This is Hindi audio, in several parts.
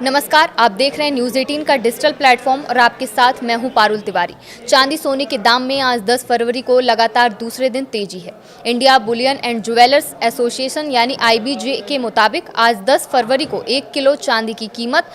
नमस्कार, आप देख रहे हैं न्यूज़ 18 का डिजिटल प्लेटफॉर्म और आपके साथ मैं हूं पारुल तिवारी। चांदी सोने के दाम में आज 10 फरवरी को लगातार दूसरे दिन तेजी है। India Boolean and jewellers association यानी IBJ के मुताबिक आज 10 फरवरी को 1 किलो चांदी की कीमत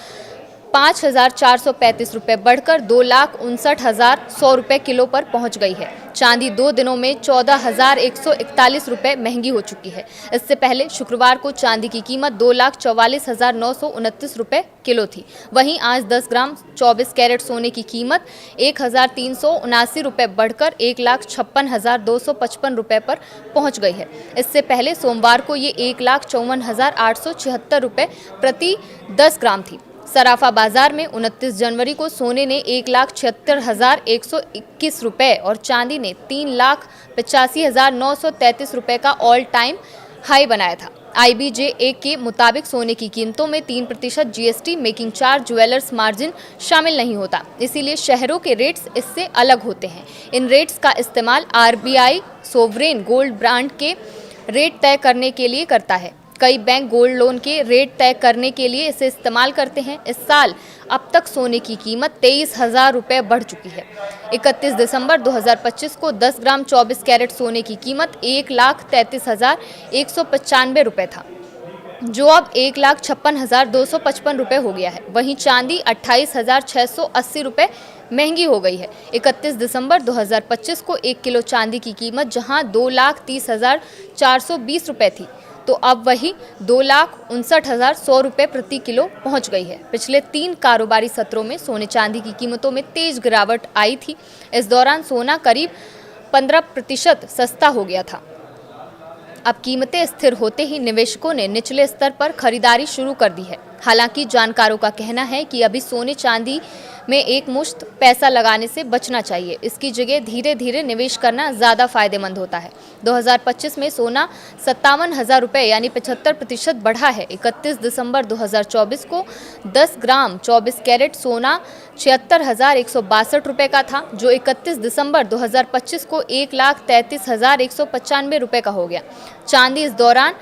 5,435 रुपये बढ़कर 2,59,100 रुपये किलो पर पहुंच गई है। चांदी 2 दिनों में 14,141 रुपये महंगी हो चुकी है। इससे पहले शुक्रवार को चांदी की कीमत 2,44,929 रुपये किलो थी। वहीं आज 10 ग्राम 24 कैरेट सोने की कीमत 1,379 रुपये बढ़कर 1,56,255 रुपये पर पहुंच गई है। इससे पहले सोमवार को ये 1,54,876 रुपये प्रति 10 ग्राम थी। सराफा बाजार में 29 जनवरी को सोने ने 1,76,121 रुपये और चांदी ने 3,85,933 रुपये का ऑल टाइम हाई बनाया था। IBJ के मुताबिक सोने की कीमतों में 3% GST making charge jewellers margin शामिल नहीं होता, इसीलिए शहरों के रेट्स इससे अलग होते हैं। इन रेट्स का इस्तेमाल RBI सोवरेन गोल्ड बॉन्ड के रेट तय करने के लिए करता है। कई बैंक गोल्ड लोन के रेट तय करने के लिए इसे इस्तेमाल करते हैं। इस साल अब तक सोने की कीमत 23,000 रुपये बढ़ चुकी है। 31 दिसंबर 2025 को 10 ग्राम 24 कैरेट सोने की कीमत 1,33,195 रुपये था, जो अब 1,56,255 रुपये हो गया है। वहीं चांदी 28,680 रुपये महंगी हो गई है। 31 दिसंबर 2025 को 1 किलो चांदी की कीमत जहां 2,30,420 रुपये थी, तो अब वही 2,59,100 रुपये प्रति किलो पहुंच गई है। पिछले 3 कारोबारी सत्रों में सोने चांदी की कीमतों में तेज गिरावट आई थी। इस दौरान सोना करीब 15% सस्ता हो गया था। अब कीमतें स्थिर होते ही निवेशकों ने निचले स्तर पर खरीदारी शुरू कर दी है। हालांकि जानकारों का कहना है कि अभी सोने चांदी में एक मुश्त पैसा लगाने से बचना चाहिए। इसकी जगह धीरे धीरे निवेश करना ज़्यादा फायदेमंद होता है। 2025 में सोना 57,000 रुपये यानी 75% बढ़ा है। 31 दिसंबर 2024 को 10 ग्राम 24 कैरेट सोना 76,162 रुपये का था, जो 31 दिसंबर 2025 को 1,33,195 रुपये का हो गया। चांदी इस दौरान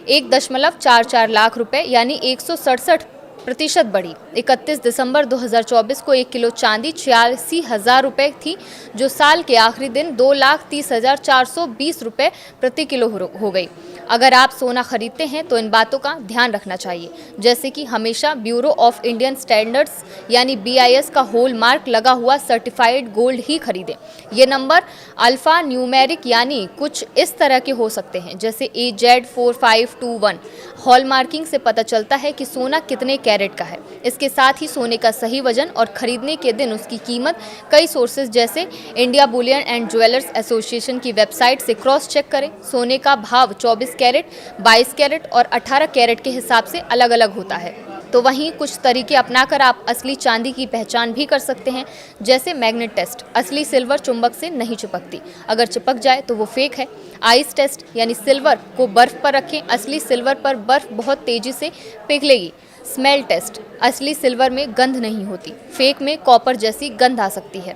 1.44 लाख रुपए यानी 167% बढ़ी। 31 दिसंबर 2024 को 1 किलो चांदी 86,000 रुपये थी, जो साल के आखिरी दिन 2,30,420 रुपये प्रति किलो हो गई। अगर आप सोना खरीदते हैं तो इन बातों का ध्यान रखना चाहिए, जैसे कि हमेशा ब्यूरो ऑफ इंडियन स्टैंडर्ड्स यानी BIS का होल मार्क लगा हुआ सर्टिफाइड गोल्ड ही खरीदें। ये नंबर अल्फा न्यूमेरिक यानी कुछ इस तरह के हो सकते हैं, जैसे AZ4521। हॉल मार्किंग से पता चलता है कि सोना कितने कैरेट का है। इसके साथ ही सोने का सही वजन और खरीदने के दिन उसकी कीमत कई सोर्सेज जैसे India Boolean and jewellers association की वेबसाइट से क्रॉस चेक करें। सोने का भाव 24 कैरेट, 22 कैरेट और 18 कैरेट के हिसाब से अलग अलग होता है। तो वहीं कुछ तरीके अपनाकर आप असली चांदी की पहचान भी कर सकते हैं, जैसे मैग्नेट टेस्ट। असली सिल्वर चुंबक से नहीं चिपकती, अगर चिपक जाए तो वो फेक है। आइस टेस्ट यानी सिल्वर को बर्फ पर रखें, असली सिल्वर पर बर्फ बहुत तेजी से पिघलेगी। स्मेल टेस्ट, असली सिल्वर में गंध नहीं होती, फेक में कॉपर जैसी गंध आ सकती है।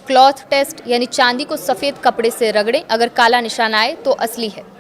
क्लॉथ टेस्ट यानी चांदी को सफ़ेद कपड़े से रगड़ें, अगर काला निशान आए तो असली है।